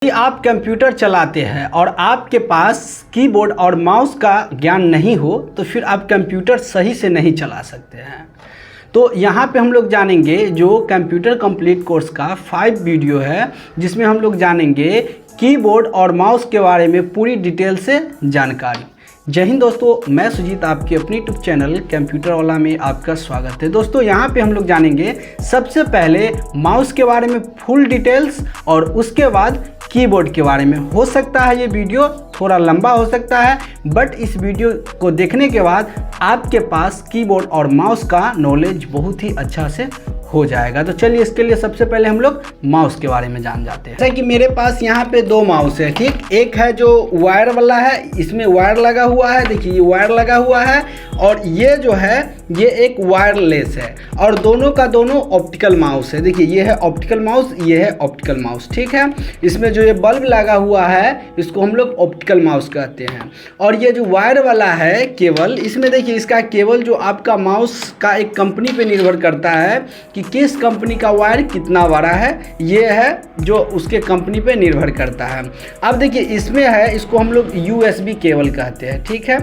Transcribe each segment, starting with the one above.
यदि आप कंप्यूटर चलाते हैं और आपके पास कीबोर्ड और माउस का ज्ञान नहीं हो तो फिर आप कंप्यूटर सही से नहीं चला सकते हैं। तो यहाँ पे हम लोग जानेंगे जो कंप्यूटर कंप्लीट कोर्स का 5 वीडियो है, जिसमें हम लोग जानेंगे कीबोर्ड और माउस के बारे में पूरी डिटेल से जानकारी। जय हिंद दोस्तों, मैं सुजीत आपके अपने यूट्यूब चैनल कंप्यूटर वाला में आपका स्वागत है। दोस्तों यहाँ पे हम लोग जानेंगे सबसे पहले माउस के बारे में फुल डिटेल्स और उसके बाद कीबोर्ड के बारे में। हो सकता है ये वीडियो थोड़ा लंबा हो सकता है, बट इस वीडियो को देखने के बाद आपके पास कीबोर्ड और माउस का नॉलेज बहुत ही अच्छा से हो जाएगा। तो चलिए इसके लिए सबसे पहले हम लोग माउस के बारे में जान जाते हैं। जैसे कि मेरे पास यहाँ पे 2 माउस है, ठीक। एक है जो वायर वाला है, इसमें वायर लगा हुआ है, देखिए ये वायर लगा हुआ है, और ये जो है ये एक वायरलेस है, और दोनों का दोनों ऑप्टिकल माउस है। देखिए ये है ऑप्टिकल माउस, ये है ऑप्टिकल माउस, ठीक है। इसमें जो ये बल्ब लगा हुआ है इसको हम लोग ऑप्टिकल माउस कहते हैं। और ये जो वायर वाला है केबल, इसमें देखिए इसका केबल जो आपका माउस का एक कंपनी पे निर्भर करता है कि किस कंपनी का वायर कितना बड़ा है, ये है जो उसके कंपनी पे निर्भर करता है। अब देखिए इसमें है, इसको हम लोग USB केबल कहते हैं, ठीक है,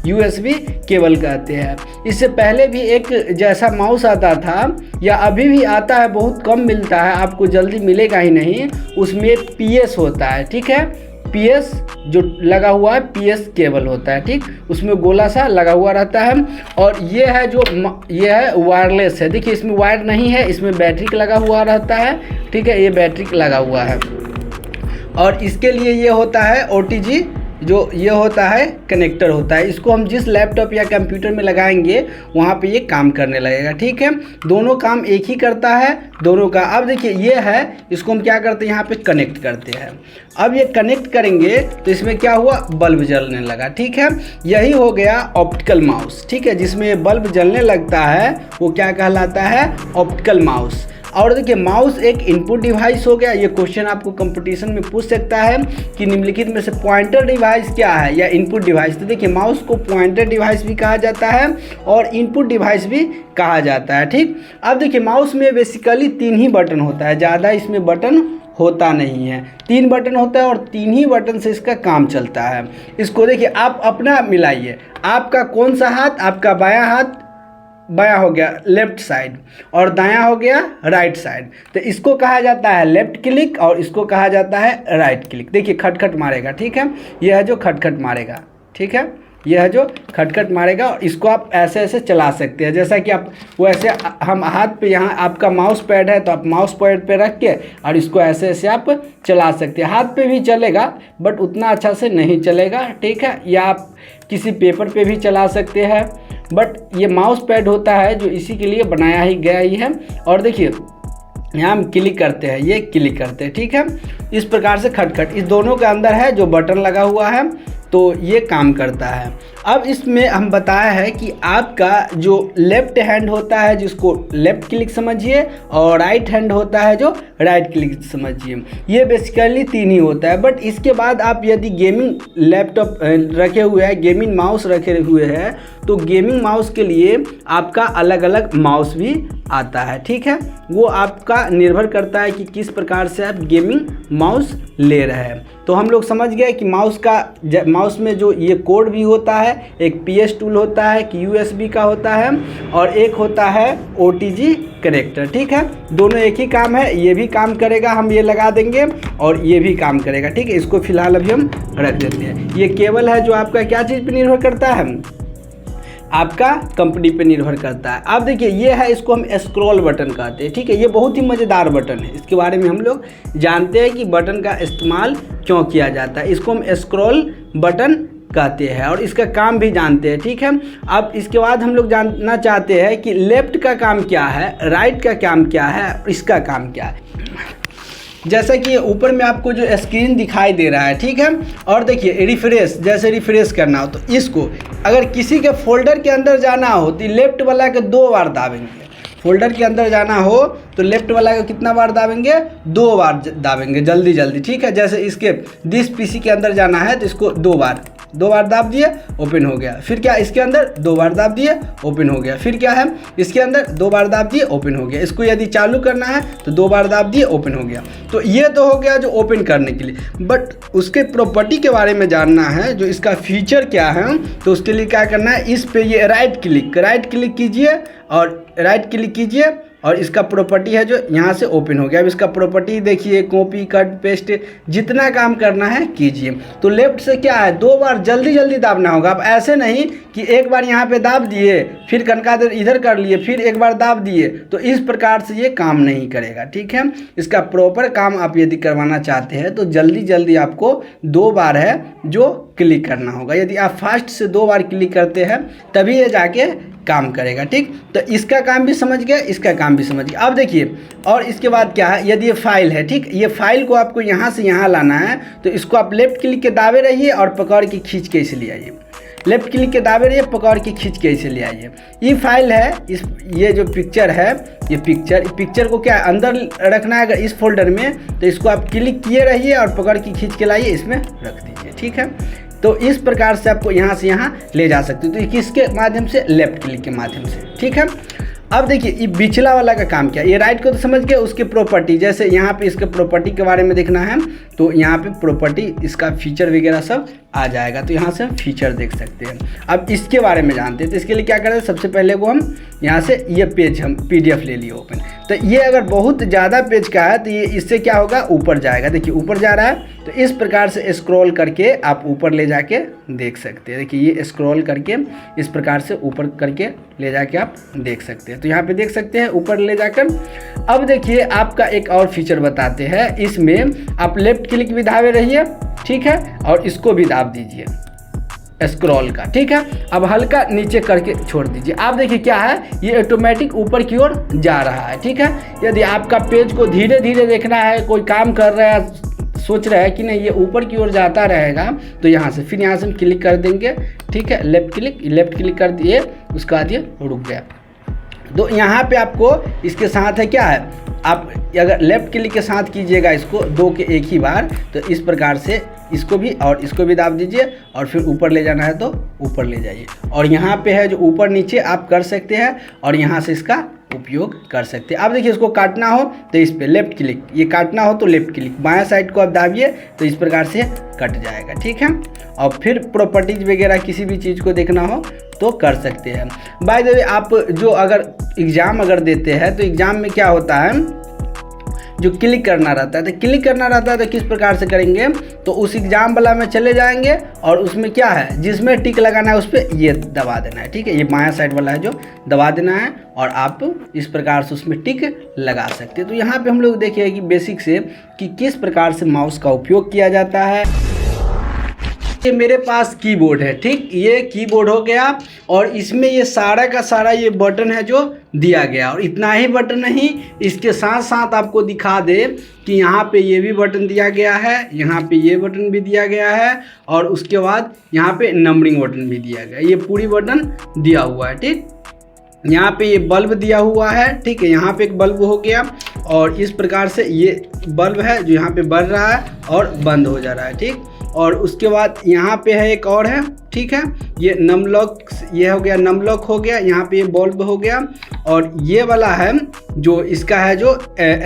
USB केबल कहते हैं। इससे पहले भी एक जैसा माउस आता था, या अभी भी आता है, बहुत कम मिलता है, आपको जल्दी मिलेगा ही नहीं, उसमें PS होता है, ठीक है। PS जो लगा हुआ है PS केबल होता है, ठीक, उसमें गोला सा लगा हुआ रहता है। और ये है जो ये है वायरलेस है, देखिए इसमें वायर नहीं है, इसमें बैटरी लगा हुआ रहता है, ठीक है, ये बैटरी लगा हुआ है। और इसके लिए ये होता है OTG, जो ये होता है कनेक्टर होता है। इसको हम जिस लैपटॉप या कंप्यूटर में लगाएंगे वहाँ पे ये काम करने लगेगा, ठीक है। दोनों काम एक ही करता है, दोनों का। अब देखिए ये है, इसको हम क्या करते हैं, यहाँ पे कनेक्ट करते हैं। अब ये कनेक्ट करेंगे तो इसमें क्या हुआ, बल्ब जलने लगा, ठीक है। यही हो गया ऑप्टिकल माउस, ठीक है। जिसमें बल्ब जलने लगता है वो क्या कहलाता है, ऑप्टिकल माउस। और देखिए माउस एक इनपुट डिवाइस हो गया। ये क्वेश्चन आपको कंपटीशन में पूछ सकता है कि निम्नलिखित में से पॉइंटर डिवाइस क्या है, या इनपुट डिवाइस। तो देखिए माउस को पॉइंटर डिवाइस भी कहा जाता है और इनपुट डिवाइस भी कहा जाता है, ठीक। अब देखिए माउस में बेसिकली 3 ही बटन होता है, ज़्यादा इसमें बटन होता नहीं है। 3 बटन होता है और 3 ही बटन से इसका काम चलता है। इसको देखिए आप अपना मिलाइए, आपका कौन सा हाथ, आपका बायां हाथ, बायां हो गया लेफ्ट साइड, और दायां हो गया राइट साइड। तो इसको कहा जाता है लेफ्ट क्लिक और इसको कहा जाता है राइट क्लिक। देखिए खटखट मारेगा, ठीक है, यह है जो खटखट मारेगा, ठीक है, यह है जो खटखट मारेगा। और इसको आप ऐसे ऐसे चला सकते हैं, जैसा कि आप वैसे हम हाथ पे, यहाँ आपका माउस पैड है तो आप माउस पैड पे रख के और इसको ऐसे ऐसे आप चला सकते हैं। हाथ पे भी चलेगा बट उतना अच्छा से नहीं चलेगा, ठीक है। या आप किसी पेपर पे भी चला सकते हैं, बट ये माउस पैड होता है जो इसी के लिए बनाया ही गया ही है। और देखिए यहाँ हम क्लिक करते हैं, ये क्लिक करते हैं, ठीक है। इस प्रकार से खटखट इस दोनों के अंदर है जो बटन लगा हुआ है, तो ये काम करता है। अब इसमें हम बताया है कि आपका जो लेफ्ट हैंड होता है जिसको लेफ्ट क्लिक समझिए, और राइट हैंड होता है जो राइट क्लिक समझिए। ये बेसिकली 3 ही होता है। बट इसके बाद आप यदि गेमिंग लैपटॉप रखे हुए हैं, गेमिंग माउस रखे हुए हैं, तो गेमिंग माउस के लिए आपका अलग अलग माउस भी आता है, ठीक है। वो आपका निर्भर करता है कि किस प्रकार से आप गेमिंग माउस ले रहे हैं। तो हम लोग समझ गए कि माउस में जो ये कोड भी होता है, एक PS टूल होता है कि USB का होता है, और एक होता है OTG कनेक्टर, ठीक है। दोनों एक ही काम है, ये भी काम करेगा, हम ये लगा देंगे, और ये भी काम करेगा, ठीक है। इसको फिलहाल अभी हम रख देते हैं। ये केबल है जो आपका क्या चीज़ पे निर्भर करता है, आपका कंपनी पे निर्भर करता है। अब देखिए ये है, इसको हम स्क्रॉल बटन कहते हैं, ठीक है। ये बहुत ही मज़ेदार बटन है, इसके बारे में हम लोग जानते हैं कि बटन का इस्तेमाल क्यों किया जाता है। इसको हम स्क्रॉल बटन कहते हैं और इसका काम भी जानते हैं, ठीक है। अब इसके बाद हम लोग जानना चाहते हैं कि लेफ्ट का काम क्या है, राइट का काम क्या है, इसका काम क्या है। जैसा कि ऊपर में आपको जो स्क्रीन दिखाई दे रहा है, ठीक है। और देखिए रिफ्रेश, जैसे रिफ्रेश करना हो तो इसको अगर किसी के फोल्डर के अंदर जाना हो तो लेफ्ट वाला के 2 बार दाबेंगे। फोल्डर के अंदर जाना हो तो लेफ्ट वाला को कितना बार दाबेंगे, 2 बार दाबेंगे, जल्दी जल्दी, ठीक है। जैसे इसके दिस PC के अंदर जाना है तो इसको 2 बार 2 बार दाब दिए ओपन हो गया। फिर क्या इसके अंदर 2 बार दाब दिए ओपन हो गया। फिर क्या है इसके अंदर 2 बार दाब दिए ओपन हो गया। इसको यदि चालू करना है तो 2 बार दाब दिए ओपन हो गया। तो ये तो हो गया जो ओपन करने के लिए, बट उसके प्रॉपर्टी के बारे में जानना है, जो इसका फीचर क्या है, तो उसके लिए क्या करना है, इस पे ये राइट क्लिक कीजिए और राइट क्लिक कीजिए और इसका प्रॉपर्टी है जो यहाँ से ओपन हो गया। अब इसका प्रॉपर्टी देखिए, कॉपी कट पेस्ट जितना काम करना है कीजिए। तो लेफ्ट से क्या है 2 बार जल्दी जल्दी दाबना होगा। अब ऐसे नहीं कि एक बार यहाँ पे दाब दिए फिर कनका देर इधर कर लिए फिर एक बार दाब दिए, तो इस प्रकार से ये काम नहीं करेगा। ठीक है, इसका प्रॉपर काम आप यदि करवाना चाहते हैं तो जल्दी जल्दी आपको 2 बार है जो क्लिक करना होगा। यदि आप फास्ट से 2 बार क्लिक करते हैं तभी ये जाके काम करेगा। ठीक, तो इसका काम भी समझ गया, इसका काम भी समझ गया। अब देखिए और इसके बाद क्या है, यदि ये फाइल है, ठीक, ये फाइल को आपको यहाँ से यहाँ लाना है, तो इसको आप लेफ्ट क्लिक के दाबे रहिए और पकड़ के खींच के इसे ले आइए। लेफ्ट क्लिक के दाबे रहिए, पकड़ के खींच के इसे ले आइए। ये फाइल है, ये जो पिक्चर है, ये पिक्चर को क्या अंदर रखना है अगर इस फोल्डर में, तो इसको आप क्लिक किए रहिए और पकड़ के खींच के लाइए, इसमें रख दीजिए। ठीक है, तो इस प्रकार से आपको यहाँ से यहाँ ले जा सकते हो। तो किसके माध्यम से, लेफ्ट क्लिक के माध्यम से। ठीक है, अब देखिए ये पिछला वाला का काम क्या है, ये राइट को तो समझ गए, उसके प्रॉपर्टी, जैसे यहाँ पे इसके प्रॉपर्टी के बारे में देखना है तो यहाँ पे प्रॉपर्टी इसका फीचर वगैरह सब आ जाएगा। तो यहाँ से हम फीचर देख सकते हैं। अब इसके बारे में जानते हैं, तो इसके लिए क्या करें, सबसे पहले को हम यहाँ से ये पेज हम PDF ले लिए ओपन। तो ये अगर बहुत ज़्यादा पेज का है तो ये इससे क्या होगा, ऊपर जाएगा। देखिए ऊपर जा रहा है, तो इस प्रकार से स्क्रॉल करके आप ऊपर ले जाके देख सकते हैं। देखिए ये स्क्रॉल करके इस प्रकार से ऊपर करके ले जाके आप देख सकते हैं। तो यहाँ पे देख सकते हैं ऊपर ले जाकर। अब देखिए आपका एक और फीचर बताते हैं, इसमें आप लेफ्ट क्लिक भी दाबे रहिए, ठीक है, और इसको भी दाब दीजिए स्क्रॉल का। ठीक है, अब हल्का नीचे करके छोड़ दीजिए। आप देखिए क्या है, ये ऑटोमेटिक ऊपर की ओर जा रहा है। ठीक है, यदि आपका पेज को धीरे धीरे देखना है, कोई काम कर रहा है, सोच रहा है कि नहीं ये ऊपर की ओर जाता रहेगा, तो यहाँ से फिर यहाँ से हम क्लिक कर देंगे। ठीक है, लेफ्ट क्लिक कर दिए, उसके बाद ये रुक गया। तो यहाँ पे आपको इसके साथ है क्या है, आप अगर लेफ्ट क्लिक के साथ कीजिएगा इसको 2 के एक ही बार, तो इस प्रकार से इसको भी और इसको भी दाब दीजिए और फिर ऊपर ले जाना है तो ऊपर ले जाइए। और यहाँ पे है जो ऊपर नीचे आप कर सकते हैं और यहाँ से इसका उपयोग कर सकते हैं। अब देखिए इसको काटना हो तो इस पे लेफ्ट क्लिक, ये काटना हो तो लेफ्ट क्लिक, बाएं साइड को आप दाबिए तो इस प्रकार से कट जाएगा। ठीक है, और फिर प्रॉपर्टीज वगैरह किसी भी चीज़ को देखना हो तो कर सकते हैं। बाय द वे आप जो अगर एग्ज़ाम अगर देते हैं तो एग्ज़ाम में क्या होता है, जो क्लिक करना रहता है, तो क्लिक करना रहता है तो किस प्रकार से करेंगे, तो उस एग्जाम वाला में चले जाएंगे और उसमें क्या है, जिसमें टिक लगाना है उस पर ये दबा देना है। ठीक है, ये बायां साइड वाला है जो दबा देना है और आप इस प्रकार से उसमें टिक लगा सकते हैं। तो यहाँ पे हम लोग देखिए कि बेसिक से कि किस प्रकार से माउस का उपयोग किया जाता है। ये मेरे पास कीबोर्ड है, ठीक, ये कीबोर्ड हो गया और इसमें ये सारा का सारा ये बटन है जो दिया गया। और इतना ही बटन नहीं, इसके साथ साथ आपको दिखा दे कि यहाँ पे ये भी बटन दिया गया है, यहाँ पे ये बटन भी दिया गया है और उसके बाद यहाँ पे नंबरिंग बटन भी दिया गया है। ये पूरी बटन दिया हुआ है। ठीक, यहाँ पे ये बल्ब दिया हुआ है। ठीक है, यहाँ पे एक बल्ब हो गया और इस प्रकार से ये बल्ब है जो यहाँ पे बढ़ रहा है और बंद हो जा रहा है। ठीक, और उसके बाद यहाँ पे है एक और है। ठीक है, ये नम लॉक, ये हो गया नम लॉक हो गया, यहाँ पे ये बल्ब हो गया और ये वाला है जो इसका है जो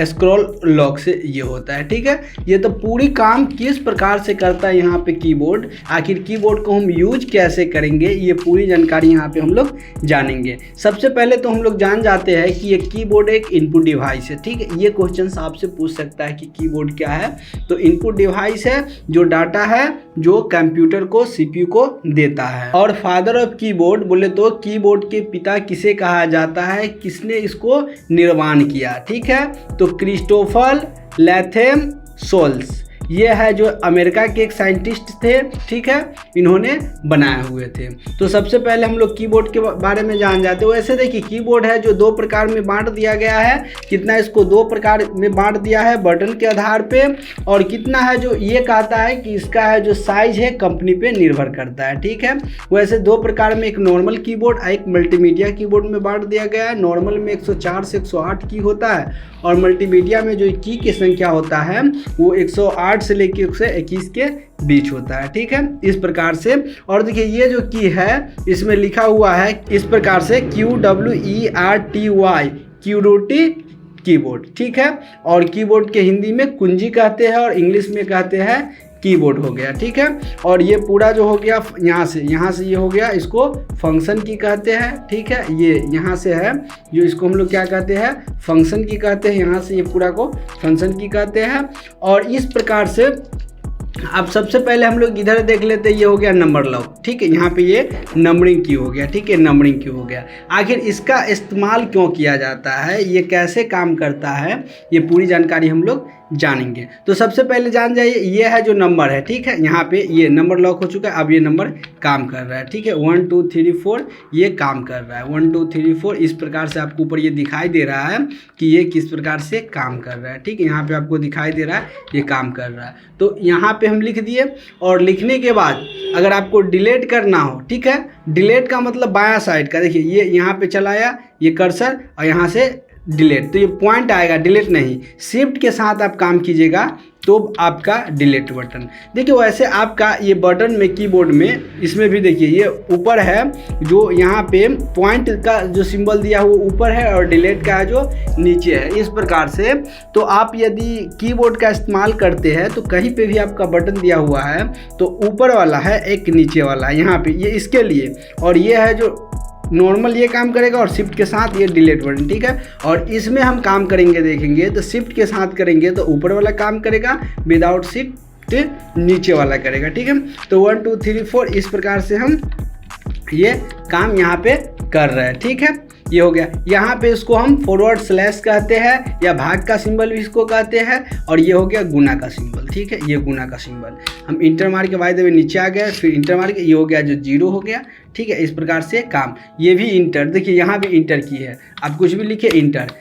स्क्रॉल लॉक से ये होता है। ठीक है, ये तो पूरी काम किस प्रकार से करता है यहाँ पे कीबोर्ड, आखिर कीबोर्ड को हम यूज कैसे करेंगे, ये पूरी जानकारी यहाँ पे हम लोग जानेंगे। सबसे पहले तो हम लोग जान जाते हैं कि ये कीबोर्ड एक इनपुट डिवाइस है। ठीक है, ये क्वेश्चन आपसे पूछ सकता है कि कीबोर्ड क्या है, तो इनपुट डिवाइस है जो डाटा है जो कंप्यूटर को CPU को देता है। और फादर ऑफ कीबोर्ड बोले तो कीबोर्ड के पिता किसे कहा जाता है, किसने इसको निर्माण किया। ठीक है, तो क्रिस्टोफर लैथम सोल्स, ये है जो अमेरिका के एक साइंटिस्ट थे। ठीक है, इन्होंने बनाए हुए थे। तो सबसे पहले हम लोग कीबोर्ड के बारे में जान जाते हैं। वैसे देखिए कीबोर्ड है जो 2 प्रकार में बांट दिया गया है। कितना इसको 2 प्रकार में बांट दिया है बटन के आधार पे, और कितना है जो ये कहता है कि इसका है जो साइज है कंपनी पे निर्भर करता है। ठीक है, वैसे 2 प्रकार में, एक नॉर्मल कीबोर्ड और एक मल्टीमीडिया कीबोर्ड में बांट दिया गया है। नॉर्मल में 104 से 108 की होता है और मल्टीमीडिया में जो की संख्या होता है वो 108 108 से लेके 121 के बीच होता है, ठीक है, इस प्रकार से। और देखिए ये जो की है इसमें लिखा हुआ है इस प्रकार से QWERTY क्यूरोटी कीबोर्ड, ठीक है। और कीबोर्ड के हिंदी में कुंजी कहते हैं और इंग्लिश में कहते हैं कीबोर्ड हो गया, ठीक है। और ये पूरा जो हो गया यहाँ से ये हो गया, इसको फंक्शन की कहते हैं, ठीक है। ये यहाँ से है जो इसको हम लोग क्या कहते हैं, फंक्शन की कहते हैं, यहाँ से ये पूरा को फंक्शन की कहते हैं। और इस प्रकार से अब सबसे पहले हम लोग इधर देख लेते हैं, ये हो गया नंबर लॉक, ठीक है। यहाँ पे ये नंबरिंग की हो गया, ठीक है, नंबरिंग की हो गया। आखिर इसका इस्तेमाल क्यों किया जाता है, ये कैसे काम करता है, ये पूरी जानकारी हम लोग जानेंगे। तो सबसे पहले जान जाइए, ये है जो नंबर है, ठीक है। यहाँ पे ये नंबर लॉक हो चुका है, अब ये नंबर काम कर रहा है, ठीक है। 1 2 3 4 ये काम कर रहा है, 1 2 3 4 इस प्रकार से आपको ऊपर ये दिखाई दे रहा है कि ये किस प्रकार से काम कर रहा है, ठीक है। यहाँ पे आपको दिखाई दे रहा है ये काम कर रहा है। तो यहाँ पे हम लिख दिए, और लिखने के बाद अगर आपको डिलीट करना हो, ठीक है, डिलीट का मतलब बायां साइड का, देखिए ये यहाँ पे चलाया ये कर्सर और यहाँ से डिलीट, तो ये पॉइंट आएगा, डिलीट नहीं, शिफ्ट के साथ आप काम कीजिएगा तो आपका डिलीट बटन। देखिए वैसे आपका ये बटन में कीबोर्ड में इसमें भी देखिए ये ऊपर है जो यहाँ पे पॉइंट का जो सिंबल दिया हुआ ऊपर है और डिलीट का है जो नीचे है, इस प्रकार से। तो आप यदि कीबोर्ड का इस्तेमाल करते हैं तो कहीं पे भी आपका बटन दिया हुआ है तो ऊपर वाला है एक नीचे वाला है, यहाँ पे ये इसके लिए, और ये है जो नॉर्मल ये काम करेगा और शिफ्ट के साथ ये डिलीट बटन, ठीक है। और इसमें हम काम करेंगे देखेंगे तो शिफ्ट के साथ करेंगे तो ऊपर वाला काम करेगा, विदाउट शिफ्ट नीचे वाला करेगा, ठीक है। तो 1 2 3 4 इस प्रकार से हम ये काम यहाँ पे कर रहे हैं, ठीक है। ये हो गया, यहाँ पे इसको हम फॉरवर्ड स्लैश कहते हैं या भाग का सिंबल भी इसको कहते हैं। और ये हो गया गुना का सिंबल, ठीक है, ये गुना का सिंबल। हम इंटर मार के बाय द वे नीचे आ गए, फिर इंटर मार के ये हो गया जो 0 हो गया, ठीक है। इस प्रकार से काम, ये भी इंटर, देखिए यहाँ भी इंटर की है, आप कुछ भी लिखिए इंटर,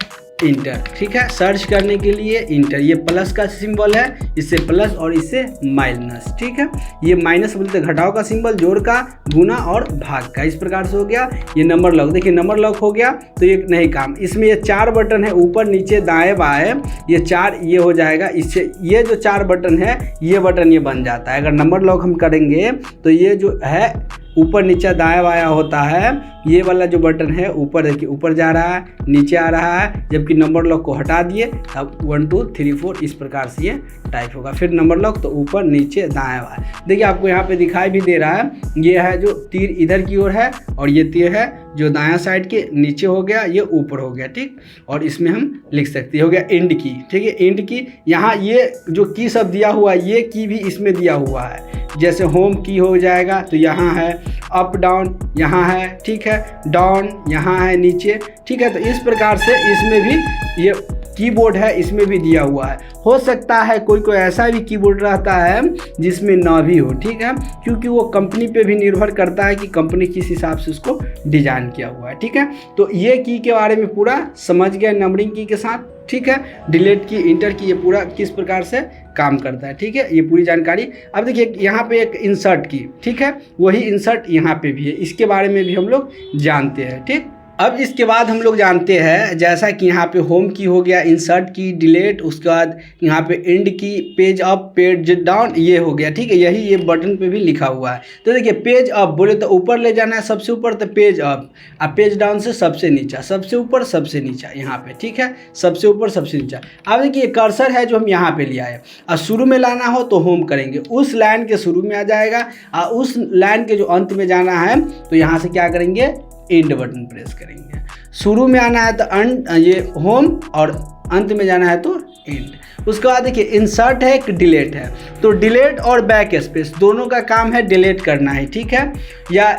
ठीक है। सर्च करने के लिए इंटर, ये प्लस का सिंबल है, इससे प्लस और इससे माइनस, ठीक है। ये माइनस बोलते घटाव का सिंबल, जोड़ का, गुना और भाग का, इस प्रकार से हो गया। ये नंबर लॉक, देखिए नंबर लॉक हो गया तो ये नहीं काम, इसमें ये 4 बटन है, ऊपर नीचे दाएं बाएं, ये 4 ये हो जाएगा, इससे ये जो 4 बटन है ये बटन ये बन जाता है। अगर नंबर लॉक हम करेंगे तो ये जो है ऊपर नीचे दाएं बायां होता है, ये वाला जो बटन है ऊपर देखिए ऊपर जा रहा है नीचे आ रहा है, जबकि नंबर लॉक को हटा दिए अब 1 2 3 4 इस प्रकार से ये टाइप होगा। फिर नंबर लॉक तो ऊपर नीचे दाएं बाएं, देखिए आपको यहाँ पे दिखाई भी दे रहा है, ये है जो तीर इधर की ओर है और ये तीर है जो दायां साइड के नीचे हो गया, ये ऊपर हो गया, ठीक। और इसमें हम लिख सकते हैं, हो गया इंड की, ठीक है, इंड की। यहाँ ये जो की सब दिया हुआ है ये की भी इसमें दिया हुआ है, जैसे होम की हो जाएगा तो यहाँ है, अप डाउन यहाँ है, ठीक है, डाउन यहाँ है नीचे, ठीक है। तो इस प्रकार से इसमें भी ये कीबोर्ड है, इसमें भी दिया हुआ है। हो सकता है कोई ऐसा भी कीबोर्ड रहता है जिसमें ना भी हो, ठीक है, क्योंकि वो कंपनी पे भी निर्भर करता है कि कंपनी किस हिसाब से उसको डिजाइन किया हुआ है, ठीक है। तो ये की के बारे में पूरा समझ गए नंबरिंग की के साथ, ठीक है। डिलीट की, इंटर की, ये पूरा किस प्रकार से काम करता है, ठीक है, ये पूरी जानकारी। अब देखिए यहाँ पे एक इंसर्ट की, ठीक है, वही इंसर्ट यहाँ पे भी है, इसके बारे में भी हम लोग जानते हैं, ठीक। अब इसके बाद हम लोग जानते हैं, जैसा कि यहाँ पे होम की हो गया, इंसर्ट की, डिलीट, उसके बाद यहाँ पे एंड की, पेज अप, पेज डाउन, ये हो गया, ठीक है, यही ये बटन पे भी लिखा हुआ है। तो देखिए पेज अप बोले तो ऊपर ले जाना है सबसे ऊपर, तो पेज अप, अब पेज डाउन से सबसे नीचा, सबसे ऊपर सबसे नीचा यहाँ पे, ठीक है, सबसे ऊपर सबसे नीचा। अब देखिए कर्सर है जो हम यहाँ पे ले आए, और शुरू में लाना हो तो होम करेंगे, उस लाइन के शुरू में आ जाएगा, और उस लाइन के जो अंत में जाना है तो यहाँ से क्या करेंगे, एंड बटन प्रेस करेंगे। शुरू में आना है तो ये होम, और अंत में जाना है तो एंड। उसके बाद देखिए इंसर्ट है, एक डिलीट है, तो डिलीट और बैक स्पेस दोनों का काम है डिलीट करना है, ठीक है। या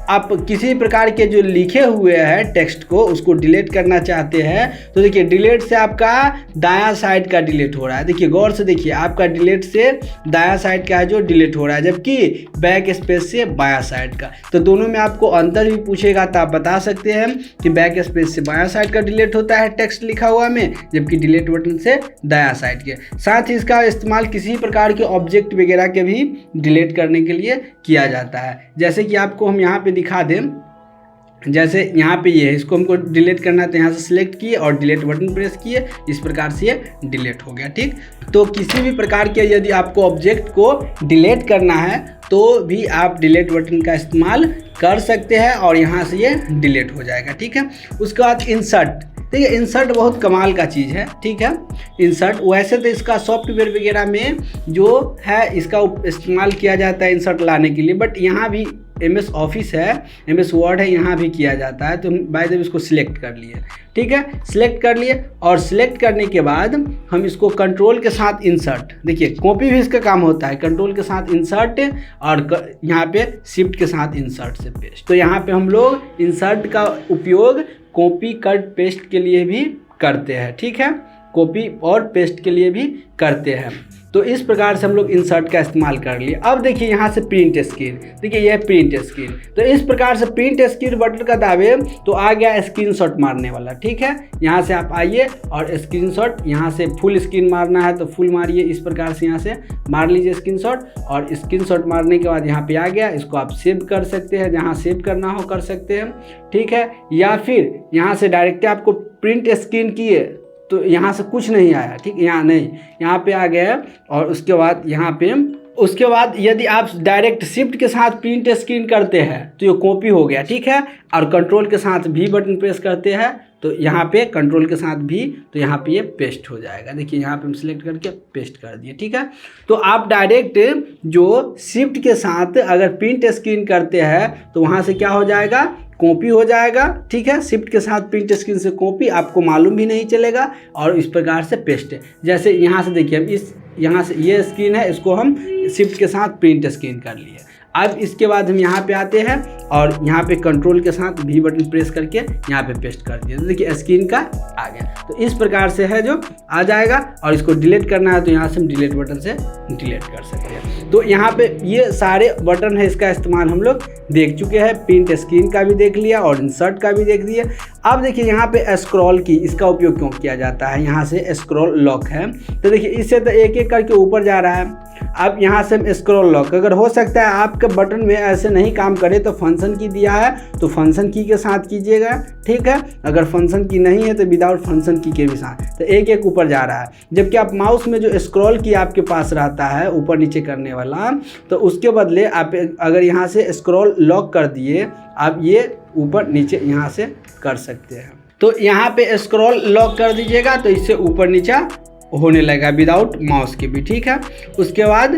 आप किसी प्रकार के जो लिखे हुए हैं टेक्स्ट को उसको डिलीट करना चाहते हैं तो देखिए डिलीट से आपका दायां साइड का डिलीट हो रहा है, देखिए गौर से देखिए, आपका डिलीट से दायां साइड का है जो डिलीट हो रहा है, जबकि बैक स्पेस से बायां साइड का। तो दोनों में आपको अंतर भी पूछेगा तो आप बता सकते हैं कि बैक स्पेस से बायां साइड का डिलीट होता है टेक्स्ट लिखा हुआ में, जबकि डिलीट बटन से दायां साइड के। साथ ही इसका इस्तेमाल किसी प्रकार के ऑब्जेक्ट वगैरह के भी डिलीट करने के लिए किया जाता है, जैसे कि आपको हम यहाँ पे दिखा दें, जैसे यहाँ पे ये है, इसको हमको डिलीट करना है तो यहाँ से सिलेक्ट किए और डिलीट बटन प्रेस किए, इस प्रकार से ये डिलीट हो गया। ठीक, तो किसी भी प्रकार के यदि आपको ऑब्जेक्ट को डिलीट करना है तो भी आप डिलीट बटन का इस्तेमाल कर सकते हैं और यहाँ से ये डिलीट हो जाएगा। ठीक है, उसके बाद इंसर्ट। देखिए इंसर्ट बहुत कमाल का चीज़ है। ठीक है, इंसर्ट वैसे तो इसका सॉफ्टवेयर वगैरह में जो है इसका इस्तेमाल किया जाता है इंसर्ट लाने के लिए, बट यहाँ भी MS ऑफिस है, MS वर्ड है, यहाँ भी किया जाता है। तो बाय द वे इसको सिलेक्ट कर लिए। ठीक है, सिलेक्ट कर लिए और सिलेक्ट करने के बाद हम इसको कंट्रोल के साथ इंसर्ट, देखिए कॉपी भी इसका काम होता है, कंट्रोल के साथ इंसर्ट और यहाँ पे शिफ्ट के साथ इंसर्ट से पेस्ट। तो यहाँ पे हम लोग इंसर्ट का उपयोग कॉपी कट पेस्ट के लिए भी करते हैं। ठीक है, कॉपी और पेस्ट के लिए भी करते हैं। तो इस प्रकार से हम लोग इंसर्ट का इस्तेमाल कर लिए। अब देखिए यहाँ से प्रिंट स्क्रीन, देखिए यह प्रिंट स्क्रीन। तो इस प्रकार से प्रिंट स्क्रीन बटन का दावे तो आ गया स्क्रीनशॉट मारने वाला। ठीक है, यहाँ से आप आइए और स्क्रीनशॉट, यहाँ से फुल स्क्रीन मारना है तो फुल मारिए, इस प्रकार से यहाँ से मार लीजिए स्क्रीनशॉट। और स्क्रीनशॉट मारने के बाद यहाँ पे आ गया, इसको आप सेव कर सकते हैं, जहाँ सेव करना हो कर सकते हैं। ठीक है, या फिर यहाँ से डायरेक्ट आपको प्रिंट स्क्रीन किए तो यहाँ से कुछ नहीं आया। ठीक, यहाँ नहीं, यहाँ पे आ गया। और उसके बाद यहाँ पे उसके बाद यदि आप डायरेक्ट शिफ्ट के साथ प्रिंट स्क्रीन करते हैं तो ये कॉपी हो गया। ठीक है, और कंट्रोल के साथ भी बटन प्रेस करते हैं तो यहाँ पे कंट्रोल के साथ भी, तो यहाँ पे ये पेस्ट हो जाएगा। देखिए यहाँ पे हम सिलेक्ट करके पेस्ट कर दिए। ठीक है, तो आप डायरेक्ट जो शिफ्ट के साथ अगर प्रिंट स्क्रीन करते हैं तो वहाँ से क्या हो जाएगा, कॉपी हो जाएगा। ठीक है, शिफ्ट के साथ प्रिंट स्क्रीन से कॉपी, आपको मालूम भी नहीं चलेगा और इस प्रकार से पेस्ट है। जैसे यहाँ से देखिए हम इस यहाँ से ये स्क्रीन है, इसको हम शिफ्ट के साथ प्रिंट स्क्रीन कर लिए। अब इसके बाद हम यहाँ पे आते हैं और यहाँ पे कंट्रोल के साथ भी बटन प्रेस करके यहाँ पे पेस्ट कर दिया। तो देखिए स्क्रीन का आ गया। तो इस प्रकार से है जो आ जाएगा। और इसको डिलीट करना है तो यहाँ से हम डिलीट बटन से डिलीट कर सकते हैं। तो यहाँ पे ये सारे बटन है, इसका इस्तेमाल हम लोग देख चुके हैं। प्रिंट स्क्रीन का भी देख लिया और इंसर्ट का भी देख लिया। अब देखिए यहाँ पे स्क्रॉल की, इसका उपयोग क्यों किया जाता है, यहाँ से स्क्रॉल लॉक है। तो देखिए इससे तो एक एक करके ऊपर जा रहा है। अब यहाँ से हम स्क्रॉल लॉक, अगर हो सकता है आपके बटन में ऐसे नहीं काम करे तो फंक्शन की दिया है तो फंक्शन की के साथ कीजिएगा। ठीक है, अगर फंक्शन की नहीं है तो विदाउट फंक्शन की के भी साथ, तो एक एक ऊपर जा रहा है। जबकि आप माउस में जो स्क्रॉल की आपके पास रहता है ऊपर नीचे करने वाला, तो उसके बदले आप अगर यहाँ से स्क्रॉल लॉक कर दिए, आप ये ऊपर नीचे यहाँ से कर सकते हैं। तो यहाँ पे स्क्रॉल लॉक कर दीजिएगा तो इससे ऊपर नीचा होने लगा विदाउट माउस के भी। ठीक है, उसके बाद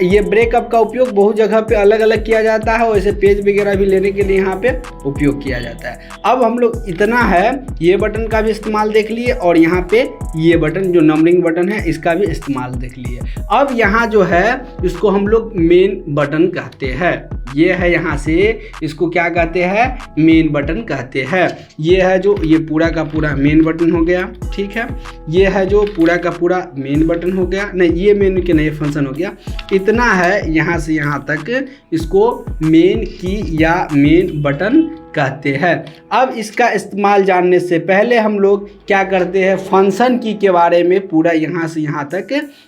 ये ब्रेकअप का उपयोग बहुत जगह पे अलग अलग किया जाता है, वैसे पेज वगैरह भी लेने के लिए यहाँ पे उपयोग किया जाता है। अब हम लोग इतना है, ये बटन का भी इस्तेमाल देख लिए और यहाँ पे ये बटन जो नंबरिंग बटन है इसका भी इस्तेमाल देख लिए। अब यहाँ जो है इसको हम लोग मेन बटन कहते हैं। ये है यहाँ से, इसको क्या कहते हैं, मेन बटन कहते हैं। ये है जो ये पूरा का पूरा मेन बटन हो गया। ठीक है, ये है जो पूरा का पूरा मेन बटन हो गया, नहीं ये मेन के नहीं फंक्शन हो गया। इतना है यहाँ से यहाँ तक, इसको मेन की या मेन बटन कहते हैं। अब इसका इस्तेमाल जानने से पहले हम लोग क्या करते हैं, फंक्शन की के बारे में पूरा यहाँ से यहाँ तक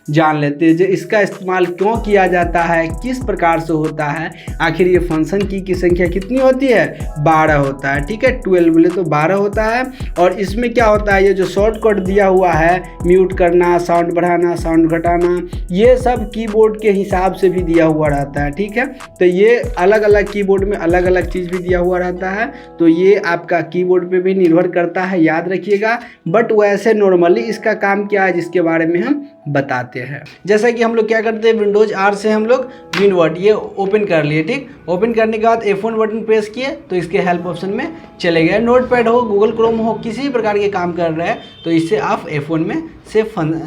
जान लेते हैं। जो इसका इस्तेमाल क्यों किया जाता है, किस प्रकार से होता है, आखिर ये फंक्शन की संख्या कितनी होती है, 12 होता है। ठीक है, 12 बोले तो 12 होता है। और इसमें क्या होता है, ये जो शॉर्टकट दिया हुआ है, म्यूट करना, साउंड बढ़ाना, साउंड घटाना, ये सब कीबोर्ड के हिसाब से भी दिया हुआ रहता है। ठीक है, तो ये अलग अलग कीबोर्ड में अलग अलग चीज़ भी दिया हुआ रहता है। तो ये आपका कीबोर्ड पे भी निर्भर करता है, याद रखिएगा। बट वैसे नॉर्मली इसका काम क्या है जिसके बारे में हम बताते हैं। जैसा कि हम लोग क्या करते हैं, विंडोज R से हम लोग विनवर्ड ये ओपन कर लिए। ठीक, ओपन करने के बाद F1 बटन प्रेस किए तो इसके हेल्प ऑप्शन में चले गए। नोटपैड हो, गूगल क्रोम हो, किसी प्रकार के काम कर रहे हैं तो इससे आप F1 में से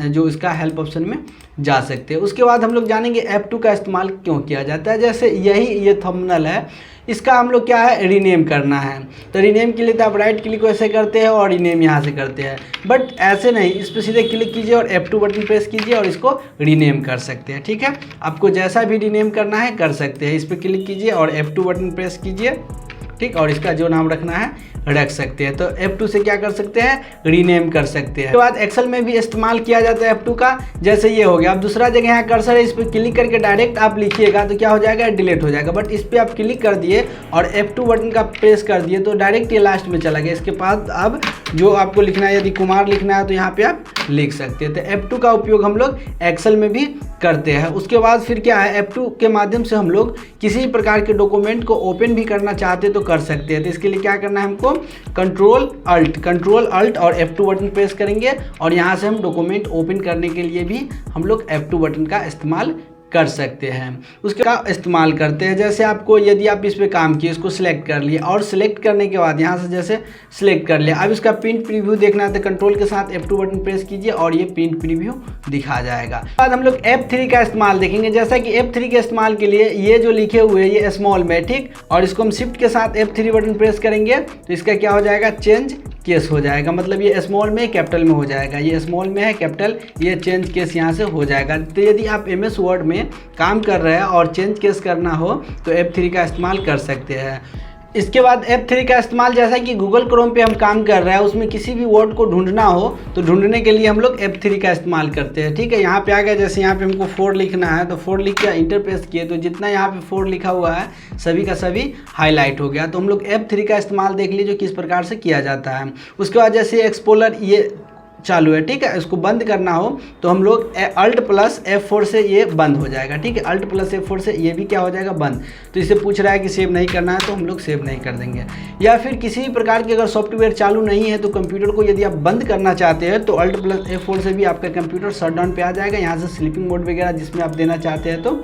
जो इसका हेल्प ऑप्शन में जा सकते हैं। उसके बाद हम लोग जानेंगे F2 का इस्तेमाल क्यों किया जाता है। जैसे ये थंबनेल है, इसका हम लोग क्या है, रीनेम करना है। तो रीनेम के लिए तो आप राइट क्लिक ऐसे करते हैं और रीनेम यहाँ से करते हैं, बट ऐसे नहीं, इस पर सीधे क्लिक कीजिए और F2 बटन प्रेस कीजिए और इसको रीनेम कर सकते हैं। ठीक है, आपको जैसा भी रीनेम करना है कर सकते हैं। इस पर क्लिक कीजिए और F2 बटन प्रेस कीजिए ठीक, और इसका जो नाम रखना है रख सकते हैं। तो F2 से क्या कर सकते हैं, रीनेम कर सकते हैं। उसके बाद एक्सेल में भी इस्तेमाल किया जाता है F2 का, जैसे ये हो गया। अब दूसरा जगह यहाँ कर्सर है, इस पर क्लिक करके डायरेक्ट आप लिखिएगा तो क्या हो जाएगा, डिलीट हो जाएगा। बट इस पर आप क्लिक कर दिए और F2 बटन का प्रेस कर दिए तो डायरेक्ट ये लास्ट में चला गया। इसके बाद अब जो आपको लिखना है, यदि कुमार लिखना है तो यहाँ पे आप लिख सकते हैं। तो F2 का उपयोग हम लोग एक्सेल में भी करते हैं। उसके बाद फिर क्या है, F2 के माध्यम से हम लोग किसी प्रकार के डॉक्यूमेंट को ओपन भी करना चाहते हैं तो कर सकते हैं। तो इसके लिए क्या करना है, हमको कंट्रोल अल्ट और F2 बटन प्रेस करेंगे और यहाँ से हम डॉक्यूमेंट ओपन करने के लिए भी हम लोग F2 बटन का इस्तेमाल कर सकते हैं। उसके का इस्तेमाल करते हैं, जैसे आपको यदि आप इस पे काम किए, इसको सिलेक्ट कर लिए और सिलेक्ट करने के बाद यहाँ से जैसे सिलेक्ट कर लिया, अब इसका प्रिंट प्रीव्यू देखना है तो कंट्रोल के साथ F2 बटन प्रेस कीजिए और ये प्रिंट प्रीव्यू दिखा जाएगा। बाद हम लोग F3 का इस्तेमाल देखेंगे, जैसा कि F3 के इस्तेमाल के लिए ये जो लिखे हुए हैं ये स्मॉल में, ठीक, और इसको हम शिफ्ट के साथ F3 बटन प्रेस करेंगे तो इसका क्या हो जाएगा, चेंज केस हो जाएगा। मतलब ये स्मॉल में कैपिटल में हो जाएगा, ये स्मॉल में है कैपिटल, ये चेंज केस यहाँ से हो जाएगा। तो यदि आप MS वर्ड में काम कर रहे हैं और चेंज केस करना हो तो F3 का इस्तेमाल कर सकते हैं। इसके बाद F3 का इस्तेमाल, जैसा कि गूगल क्रोम पे हम काम कर रहे हैं, उसमें किसी भी वर्ड को ढूंढना हो तो ढूंढने के लिए हम लोग F3 का इस्तेमाल करते हैं। ठीक है, यहाँ पे आ गया, जैसे यहाँ पे हमको 4 लिखना है तो 4 लिख के इंटर प्रेस किए तो जितना यहाँ पे 4 लिखा हुआ है सभी का सभी हाईलाइट हो गया। तो हम लोग F3 का इस्तेमाल देख लीजिए किस प्रकार से किया जाता है। उसके बाद जैसे एक्सप्लोरर ये चालू है, ठीक है, इसको बंद करना हो तो हम लोग Alt + F4 से ये बंद हो जाएगा। ठीक है, Alt + F4 से ये भी क्या हो जाएगा, बंद। तो इसे पूछ रहा है कि सेव नहीं करना है तो हम लोग सेव नहीं कर देंगे। या फिर किसी भी प्रकार के अगर सॉफ्टवेयर चालू नहीं है तो कंप्यूटर को यदि आप बंद करना चाहते हैं तो Alt + F4 से भी आपका कंप्यूटर शटडाउन पे आ जाएगा। यहाँ से स्लीपिंग मोड वगैरह जिसमें आप देना चाहते हैं तो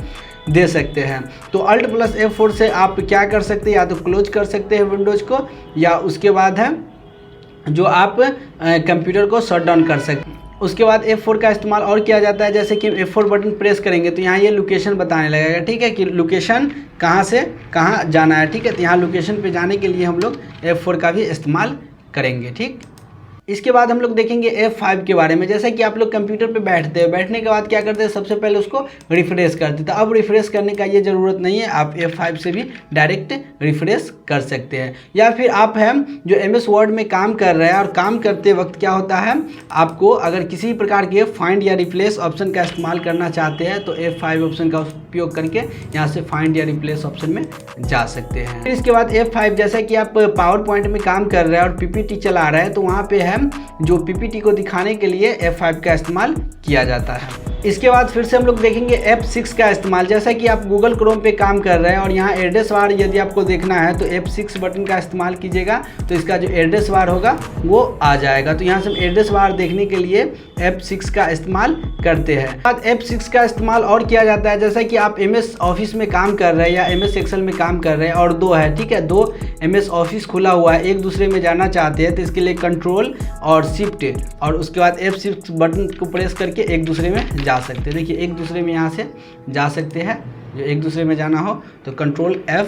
दे सकते हैं। तो Alt + F4 से आप क्या कर सकते हैं, या तो क्लोज कर सकते हैं विंडोज़ को, या उसके बाद है जो आप कंप्यूटर को शट डाउन कर सकते हैं। उसके बाद F4 का इस्तेमाल और किया जाता है, जैसे कि F4 बटन प्रेस करेंगे तो यहाँ ये लोकेशन बताने लगेगा। ठीक है, कि लोकेशन कहाँ से कहाँ जाना है। ठीक है, तो यहाँ लोकेशन पे जाने के लिए हम लोग F4 का भी इस्तेमाल करेंगे। ठीक, इसके बाद हम लोग देखेंगे F5 के बारे में। जैसा कि आप लोग कंप्यूटर पे बैठते हैं, बैठने के बाद क्या करते हैं, सबसे पहले उसको रिफ्रेश करते हैं। तो अब रिफ्रेश करने का ये ज़रूरत नहीं है, आप F5 से भी डायरेक्ट रिफ्रेश कर सकते हैं। या फिर आप हैं जो MS वर्ड में काम कर रहे हैं और काम करते वक्त क्या होता है, आपको अगर किसी प्रकार के फाइंड या रिप्लेस ऑप्शन का इस्तेमाल करना चाहते हैं तो F5 ऑप्शन का उपयोग करके यहाँ से फाइंड या रिप्लेस ऑप्शन में जा सकते हैं। फिर इसके बाद F5, जैसा कि आप पावर पॉइंट में काम कर रहे हैं और PPT चला रहे हैं तो वहाँ पे जो PPT को दिखाने के लिए F5 का इस्तेमाल किया जाता है। इसके बाद फिर से हम लोग देखेंगे F6 का इस्तेमाल। जैसा कि आप गूगल क्रोम पे काम कर रहे हैं और यहाँ एड्रेस बार यदि आपको देखना है तो F6 बटन का इस्तेमाल कीजिएगा तो इसका जो एड्रेस बार होगा वो आ जाएगा। तो यहाँ से हम एड्रेस बार देखने के लिए F6 का इस्तेमाल करते हैं। बाद F6 का इस्तेमाल और किया जाता है, जैसा कि आप MS ऑफिस में काम कर रहे हैं या MS एक्सेल में काम कर रहे हैं और 2 है, ठीक है, 2 MS ऑफिस खुला हुआ है, एक दूसरे में जाना चाहते हैं तो इसके लिए कंट्रोल और शिफ्ट और उसके बाद F6 बटन को प्रेस करके एक दूसरे में जा सकते हैं। देखिए एक दूसरे में यहाँ से जा सकते हैं, जो एक दूसरे में जाना हो तो कंट्रोल F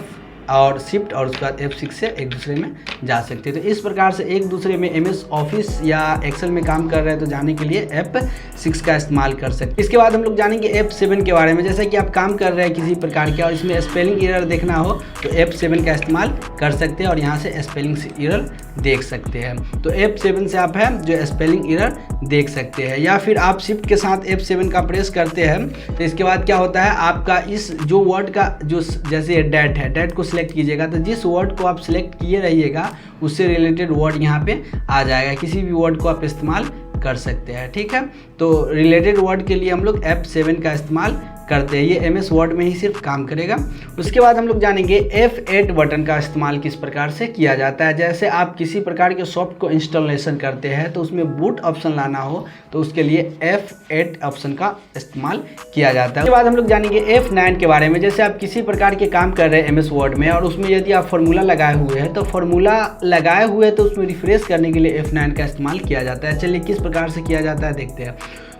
और शिफ्ट और उसके बाद F6 से एक दूसरे में जा सकते हैं। तो इस प्रकार से एक दूसरे में MS ऑफिस या एक्सेल में काम कर रहे हैं तो जाने के लिए F6 का इस्तेमाल कर सकते हैं। इसके बाद हम लोग जानेंगे F7 के बारे में। जैसा कि आप काम कर रहे हैं किसी प्रकार के और इसमें स्पेलिंग एरर देखना हो तो F7 का इस्तेमाल कर सकते हैं और यहाँ से स्पेलिंग एरर देख सकते हैं। तो F7 से आप है जो स्पेलिंग एरर देख सकते हैं। या फिर आप शिफ्ट के साथ F7 का प्रेस करते हैं तो इसके बाद क्या होता है, आपका इस जो वर्ड का जो जैसे डेट है, डेट को सिलेक्ट कीजिएगा तो जिस वर्ड को आप सिलेक्ट किए रहिएगा उससे रिलेटेड वर्ड यहाँ पे आ जाएगा। किसी भी वर्ड को आप इस्तेमाल कर सकते हैं। ठीक है, तो रिलेटेड वर्ड के लिए हम लोग F7 का इस्तेमाल करते हैं। ये MS वर्ड में ही सिर्फ काम करेगा। उसके बाद हम लोग जानेंगे F8 बटन का इस्तेमाल किस प्रकार से किया जाता है। जैसे आप किसी प्रकार के सॉफ्ट को इंस्टॉलेशन करते हैं तो उसमें बूट ऑप्शन लाना हो तो उसके लिए F8 ऑप्शन का इस्तेमाल किया जाता है। उसके बाद हम लोग जानेंगे F9 के बारे में। जैसे आप किसी प्रकार के काम कर रहे हैं MS वर्ड में और उसमें यदि आप फार्मूला लगाए हुए हैं तो फार्मूला लगाए हुए तो उसमें रिफ्रेश करने के लिए F9 का इस्तेमाल किया जाता है। चलिए किस प्रकार से किया जाता है देखते हैं।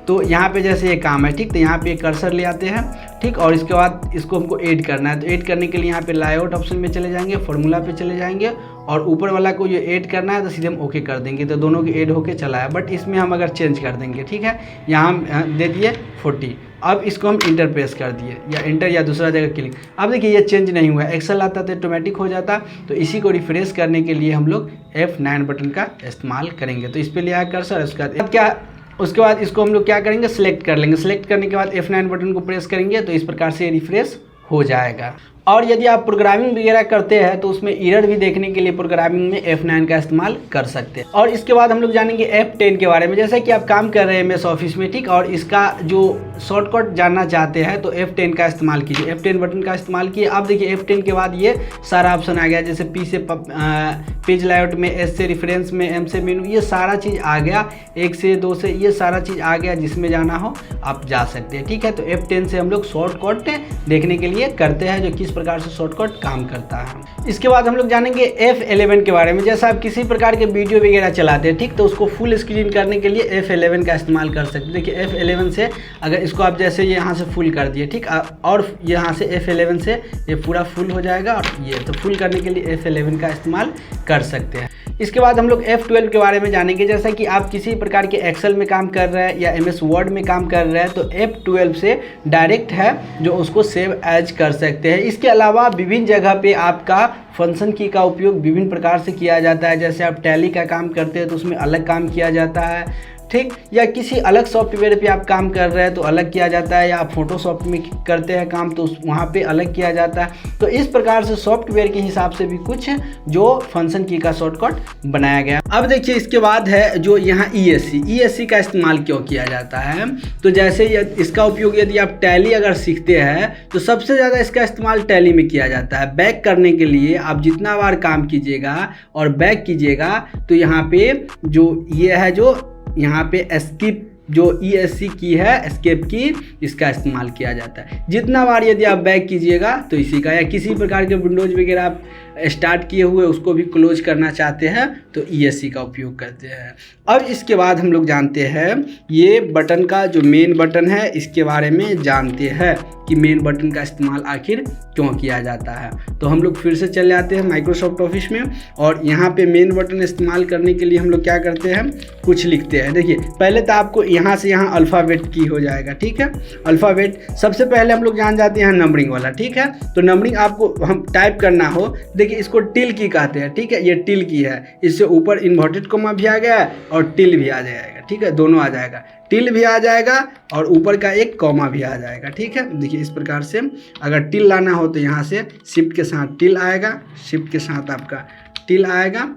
तो यहाँ पे जैसे ये काम है, ठीक, तो यहाँ पे कर्सर ले आते हैं, ठीक, और इसके बाद इसको हमको ऐड करना है। तो ऐड करने के लिए यहाँ पे लेआउट ऑप्शन में चले जाएंगे, फार्मूला पे चले जाएंगे और ऊपर वाला को ये ऐड करना है तो सीधे हम ओके कर देंगे, तो दोनों की ऐड होके चला है। बट इसमें हम अगर चेंज कर देंगे, ठीक है, यहाँ हम दे दिए 40, अब इसको हम इंटर प्रेस कर दिए या इंटर या दूसरा जगह क्लिक, अब देखिए ये चेंज नहीं हुआ। एक्सेल आता तो ऑटोमेटिक हो जाता, तो इसी को रिफ्रेश करने के लिए हम लोग F9 बटन का इस्तेमाल करेंगे। तो इस पर लिया कर्सर, उसके बाद इसको हम लोग क्या करेंगे, सेलेक्ट कर लेंगे। सेलेक्ट करने के बाद F9 बटन को प्रेस करेंगे तो इस प्रकार से रिफ्रेश हो जाएगा। और यदि आप प्रोग्रामिंग वगैरह करते हैं तो उसमें एरर भी देखने के लिए प्रोग्रामिंग में F9 का इस्तेमाल कर सकते हैं। और इसके बाद हम लोग जानेंगे F10 के बारे में। जैसा कि आप काम कर रहे हैं MS ऑफिस में, ठीक, और इसका जो शॉर्टकट जानना चाहते हैं तो F10 का इस्तेमाल कीजिए, F10 बटन का इस्तेमाल किए। अब देखिए F10 के बाद ये सारा ऑप्शन आ गया, जैसे P से पेज लेआउट में, S से रेफरेंस में, M से मेनू, ये सारा चीज़ आ गया, 1 से 2 से ये सारा चीज़ आ गया, जिसमें जाना हो आप जा सकते हैं, ठीक है। तो F10 से हम लोग शॉर्टकट देखने के लिए करते हैं, जो किस प्रकार से शॉर्टकट काम करता है। इसके बाद हम लोग जानेंगे F11 के बारे में। जैसा आप किसी प्रकार के वीडियो वगैरह चलाते हैं, ठीक, तो उसको फुल स्क्रीन करने के लिए F11 का इस्तेमाल कर सकते हैं। देखिए F11 से अगर इसको आप जैसे यहाँ से फुल कर दिए, ठीक, और यहाँ से F11 से ये पूरा फुल हो जाएगा, और ये तो फुल करने के लिए F11 का इस्तेमाल कर सकते हैं। इसके बाद हम लोग F12 के बारे में जानेंगे। जैसा कि आप किसी प्रकार के एक्सेल में काम कर रहे हैं या MS वर्ड में काम कर रहे हैं तो F12 से डायरेक्ट है जो उसको सेव एज कर सकते हैं। इसके अलावा विभिन्न जगह पे आपका फंक्शन की का उपयोग विभिन्न प्रकार से किया जाता है। जैसे आप टैली का काम करते हैं तो उसमें अलग काम किया जाता है, ठीक, या किसी अलग सॉफ्टवेयर पे आप काम कर रहे हैं तो अलग किया जाता है, या आप फोटोशॉप में करते हैं काम तो वहाँ पे अलग किया जाता है। तो इस प्रकार से सॉफ्टवेयर के हिसाब से भी कुछ जो फंक्शन की का शॉर्टकट बनाया गया। अब देखिए इसके बाद है जो यहाँ ESC का इस्तेमाल क्यों किया जाता है। तो जैसे इसका उपयोग यदि आप टैली अगर सीखते हैं तो सबसे ज़्यादा इसका इस्तेमाल टैली में किया जाता है। बैक करने के लिए आप जितना बार काम कीजिएगा और बैक कीजिएगा तो यहाँ पे जो ये है, जो यहाँ पे एस्केप, जो ESC की है, एस्केप की, इसका इस्तेमाल किया जाता है। जितना बार यदि आप बैक कीजिएगा तो इसी का, या किसी प्रकार के विंडोज वगैरह आप स्टार्ट किए हुए उसको भी क्लोज करना चाहते हैं तो ESC का उपयोग करते हैं। अब इसके बाद हम लोग जानते हैं ये बटन का जो मेन बटन है इसके बारे में जानते हैं कि मेन बटन का इस्तेमाल आखिर क्यों किया जाता है। तो हम लोग फिर से चले जाते हैं माइक्रोसॉफ्ट ऑफिस में, और यहाँ पे मेन बटन इस्तेमाल करने के लिए हम लोग क्या करते हैं, कुछ लिखते हैं। देखिए पहले तो आपको यहाँ से यहाँ अल्फ़ाबेट की हो जाएगा, ठीक है। अल्फ़ाबेट सबसे पहले हम लोग जान जाते हैं नंबरिंग वाला, ठीक है। तो नंबरिंग आपको हम टाइप करना हो, देखिए इसको टिल की कहते हैं, ठीक है, ये टिल की है। इससे ऊपर इन्वर्टेड कोमा भी आ गया और टिल भी आ जाएगा, ठीक है, दोनों आ जाएगा, टिल भी आ जाएगा और ऊपर का एक कॉमा भी आ जाएगा, ठीक है। देखिए इस प्रकार से अगर टिल लाना हो तो यहाँ से शिफ्ट के साथ टिल आएगा, शिफ्ट के साथ आपका टिल आएगा,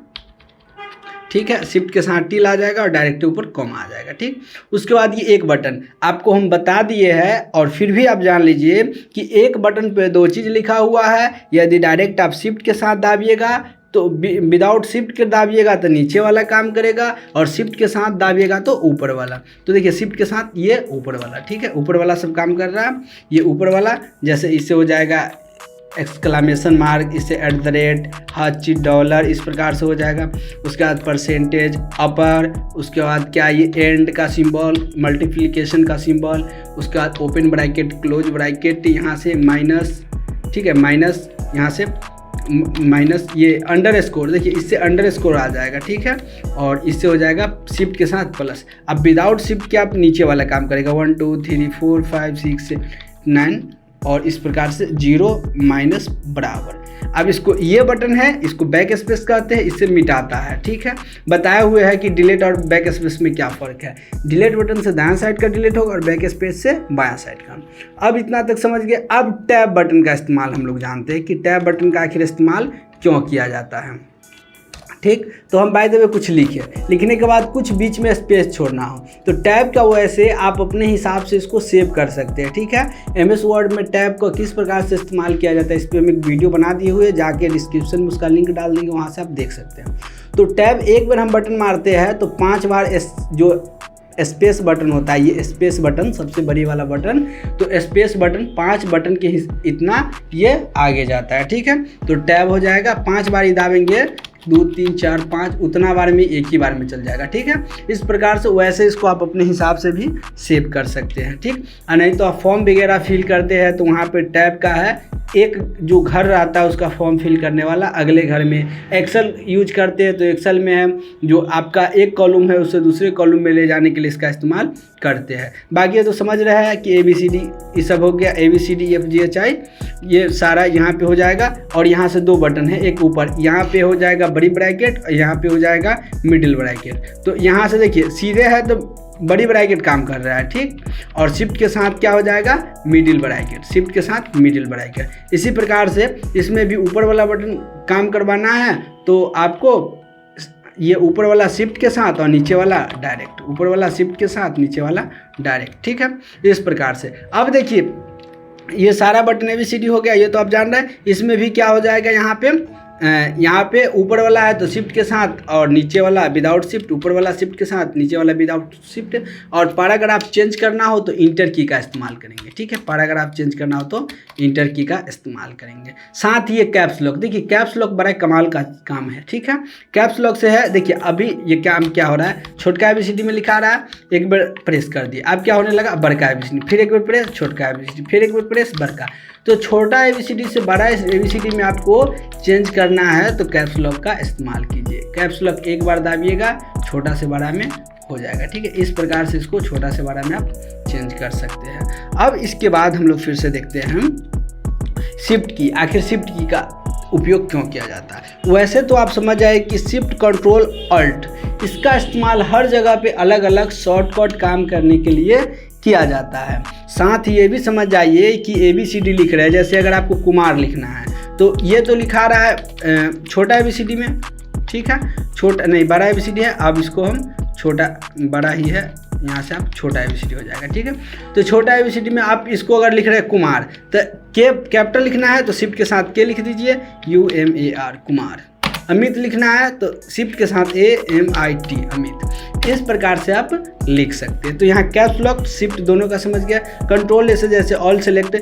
ठीक है, शिफ्ट के साथ टिल आ जाएगा और डायरेक्ट ऊपर कॉमा आ जाएगा, ठीक। उसके बाद ये एक बटन आपको हम बता दिए हैं, और फिर भी आप जान लीजिए कि एक बटन पे 2 चीज़ लिखा हुआ है। यदि डायरेक्ट आप शिफ्ट के साथ दाबिएगा तो विदाउट शिफ्ट के दाबिएगा तो नीचे वाला काम करेगा, और शिफ्ट के साथ दाबिएगा तो ऊपर वाला। तो देखिए शिफ्ट के साथ ये ऊपर वाला, ठीक है, ऊपर वाला सब काम कर रहा है। ये ऊपर वाला जैसे इससे हो जाएगा एक्सक्लामेशन मार्क, इससे @ $, इस प्रकार से हो जाएगा। उसके बाद परसेंटेज अपर, उसके बाद क्या ये एंड का सिंबल, मल्टीप्लिकेशन का सिंबल, उसके बाद ओपन ब्रैकेट, क्लोज ब्रैकेट, यहाँ से माइनस, ठीक है, माइनस, यहाँ से माइनस, ये अंडरस्कोर, देखिए इससे अंडरस्कोर आ जाएगा, ठीक है, और इससे हो जाएगा शिफ्ट के साथ प्लस। अब विदाउट शिफ्ट के आप नीचे वाला काम करेगा 1 2 3 4 5 6 7 9, और इस प्रकार से 0 माइनस बराबर। अब इसको ये बटन है, इसको बैक स्पेस कहते हैं, इससे मिटाता है, ठीक है। बताया हुआ है कि डिलीट और बैक स्पेस में क्या फ़र्क है। डिलीट बटन से दायां साइड का डिलीट होगा और बैक स्पेस से बायां साइड का। अब इतना तक समझ गए। अब टैब बटन का इस्तेमाल हम लोग जानते हैं कि टैब बटन का आखिर इस्तेमाल क्यों किया जाता है, ठीक। तो हम बाय द वे कुछ लिखने के बाद कुछ बीच में स्पेस छोड़ना हो तो टैब का वैसे आप अपने हिसाब से इसको सेव कर सकते हैं, ठीक है। MS वर्ड में टैब को किस प्रकार से इस्तेमाल किया जाता है इस पर हम एक वीडियो बना दिए हुए, जाके डिस्क्रिप्शन में उसका लिंक डाल देंगे, वहाँ से आप देख सकते हैं। तो टैब एक बार हम बटन मारते हैं तो 5 बार जो स्पेस बटन होता है, ये स्पेस बटन सबसे बड़ी वाला बटन, तो स्पेस बटन 5 बटन के इतना ये आगे जाता है, ठीक है। तो टैब हो जाएगा 5 बार ही दाबेंगे, 2 3 4 5 उतना बार में एक ही बार में चल जाएगा, ठीक है। इस प्रकार से वैसे इसको आप अपने हिसाब से भी सेव कर सकते हैं, ठीक। और नहीं तो आप फॉर्म वगैरह फिल करते हैं तो वहाँ पे टैब का है एक जो घर रहता है उसका फॉर्म फिल करने वाला अगले घर में। एक्सेल यूज करते हैं तो एक्सेल में है जो आपका एक कॉलम है उससे दूसरे कॉलम में ले जाने के लिए इसका इस्तेमाल करते हैं। बाकी तो समझ रहा है कि ABCD ये सब हो गया, ABCDEFGHI ये सारा यहाँ पे हो जाएगा। और यहाँ से 2 बटन है, एक ऊपर यहाँ पे हो जाएगा बड़ी ब्रैकेट और यहाँ पे हो जाएगा मिडिल ब्रैकेट। तो यहाँ से देखिए सीधे है तो बड़ी ब्रैकेट काम कर रहा है, ठीक। और शिफ्ट के साथ क्या हो जाएगा, मिडिल ब्रैकेट, शिफ्ट के साथ मिडिल ब्रैकेट। इसी प्रकार से इसमें भी ऊपर वाला बटन काम करवाना है तो आपको ये ऊपर वाला शिफ्ट के साथ और नीचे वाला डायरेक्ट, ऊपर वाला शिफ्ट के साथ नीचे वाला डायरेक्ट, ठीक है। इस प्रकार से अब देखिए ये सारा बटन ABCD हो गया, ये तो आप जान रहे हैं। इसमें भी क्या हो जाएगा, यहाँ पे ऊपर वाला है तो शिफ्ट के साथ और नीचे वाला विदाउट शिफ्ट, ऊपर वाला शिफ्ट के साथ नीचे वाला विदाउट शिफ्ट। और पैराग्राफ चेंज करना हो तो इंटर की का इस्तेमाल करेंगे, ठीक है। पैराग्राफ चेंज करना हो तो इंटर की का इस्तेमाल करेंगे। साथ ही ये कैप्स लॉक, देखिए कैप्स लॉक बड़ा कमाल का काम है, ठीक है। कैप्स लॉक से है, देखिए अभी ये काम क्या हो रहा है, छोटका ABCD में लिखा रहा है, एक बार प्रेस कर दिए, अब क्या होने लगा, बड़का ABCD, फिर एक बार प्रेस, छोटका ABCD, फिर एक बार प्रेस, बड़का। तो छोटा ABCD से बड़ा ABCD में आपको चेंज करना है तो कैप्स लॉक का इस्तेमाल कीजिए। कैप्स लॉक एक बार दाबिएगा, छोटा से बड़ा में हो जाएगा, ठीक है। इस प्रकार से इसको छोटा से बड़ा में आप चेंज कर सकते हैं। अब इसके बाद हम लोग फिर से देखते हैं शिफ्ट की, आखिर शिफ्ट की का उपयोग क्यों किया जाता है। वैसे तो आप समझ जाए कि शिफ्ट कंट्रोल अल्ट इसका इस्तेमाल हर जगह पे अलग अलग शॉर्टकट काम करने के लिए किया जाता है। साथ ही ये भी समझ जाइए कि ABCD लिख रहे हैं, जैसे अगर आपको कुमार लिखना है तो ये तो लिखा रहा है छोटा ABCD में, ठीक है, छोटा नहीं बड़ा ABCD है। अब इसको हम छोटा बड़ा ही है, यहाँ से आप छोटा ABCD हो जाएगा, ठीक है। तो छोटा ABCD में आप इसको अगर लिख रहे हैं कुमार तो कैपिटल लिखना है तो शिफ्ट के साथ के लिख दीजिए, UMAR कुमार। अमित लिखना है तो शिफ्ट के साथ AMIT अमित। इस प्रकार से आप लिख सकते हैं। तो यहाँ कैप्स लॉक शिफ्ट दोनों का समझ गया। कंट्रोल ऐसे जैसे ऑल सेलेक्ट,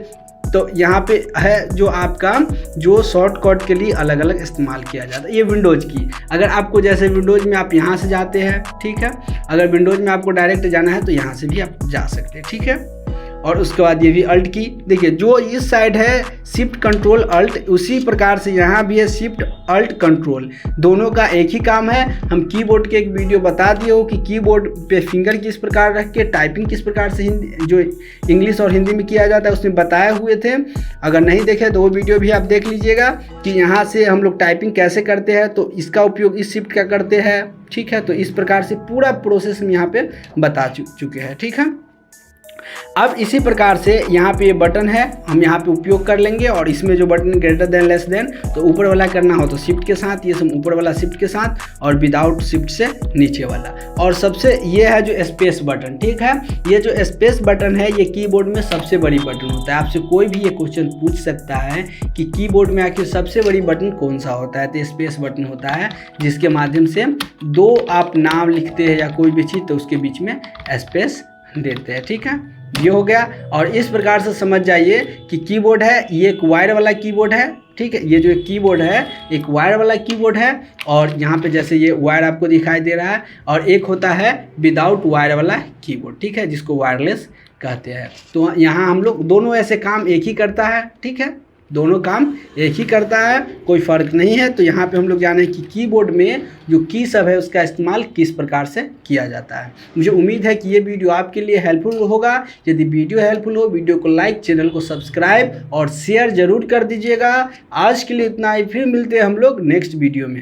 तो यहाँ पे है जो आपका जो शॉर्टकट के लिए अलग अलग इस्तेमाल किया जाता है। ये विंडोज़ की, अगर आपको जैसे विंडोज़ में आप यहाँ से जाते हैं, ठीक है, अगर विंडोज़ में आपको डायरेक्ट जाना है तो यहाँ से भी आप जा सकते हैं, ठीक है। और उसके बाद ये भी अल्ट की, देखिए जो इस साइड है शिफ्ट कंट्रोल अल्ट, उसी प्रकार से यहाँ भी है शिफ्ट अल्ट कंट्रोल, दोनों का एक ही काम है। हम कीबोर्ड के एक वीडियो बता दिए हो कि कीबोर्ड पे फिंगर किस प्रकार रख के टाइपिंग किस प्रकार से हिंदी जो इंग्लिश और हिंदी में किया जाता है उसमें बताए हुए थे। अगर नहीं देखे तो वो वीडियो भी आप देख लीजिएगा कि यहाँ से हम लोग टाइपिंग कैसे करते हैं, तो इसका उपयोग इस शिफ्ट का करते हैं, ठीक है। तो इस प्रकार से पूरा प्रोसेस हम यहाँ पे बता चुके हैं, ठीक है। अब इसी प्रकार से यहाँ पे ये बटन है, हम यहाँ पे उपयोग कर लेंगे। और इसमें जो button greater than less than, तो ऊपर वाला करना हो तो शिफ्ट के साथ, ये सब ऊपर वाला शिफ्ट के साथ, और विदाउट शिफ्ट से नीचे वाला। और सबसे ये है जो स्पेस बटन, ठीक है। ये जो स्पेस बटन है ये कीबोर्ड में सबसे बड़ी बटन होता है। आपसे कोई भी ये क्वेश्चन पूछ सकता है कि कीबोर्ड में आखिर सबसे बड़ी बटन कौन सा होता है, तो स्पेस बटन होता है, जिसके माध्यम से दो आप नाम लिखते हैं या कोई भी चीज़ तो उसके बीच में स्पेस देते हैं, ठीक है। ये हो गया। और इस प्रकार से समझ जाइए कि कीबोर्ड है ये एक वायर वाला कीबोर्ड है, ठीक है। ये जो एक कीबोर्ड है एक वायर वाला कीबोर्ड है, और यहाँ पे जैसे ये वायर आपको दिखाई दे रहा है, और एक होता है विदाउट वायर वाला कीबोर्ड, ठीक है, जिसको वायरलेस कहते हैं। तो यहाँ हम लोग दोनों ऐसे काम एक ही करता है, ठीक है, दोनों काम एक ही करता है, कोई फ़र्क नहीं है। तो यहाँ पे हम लोग जाने कि कीबोर्ड में जो की सब है उसका इस्तेमाल किस प्रकार से किया जाता है। मुझे उम्मीद है कि ये वीडियो आपके लिए हेल्पफुल होगा। यदि वीडियो हेल्पफुल हो, वीडियो को लाइक, चैनल को सब्सक्राइब और शेयर ज़रूर कर दीजिएगा। आज के लिए इतना ही, फिर मिलते हैं हम लोग नेक्स्ट वीडियो में।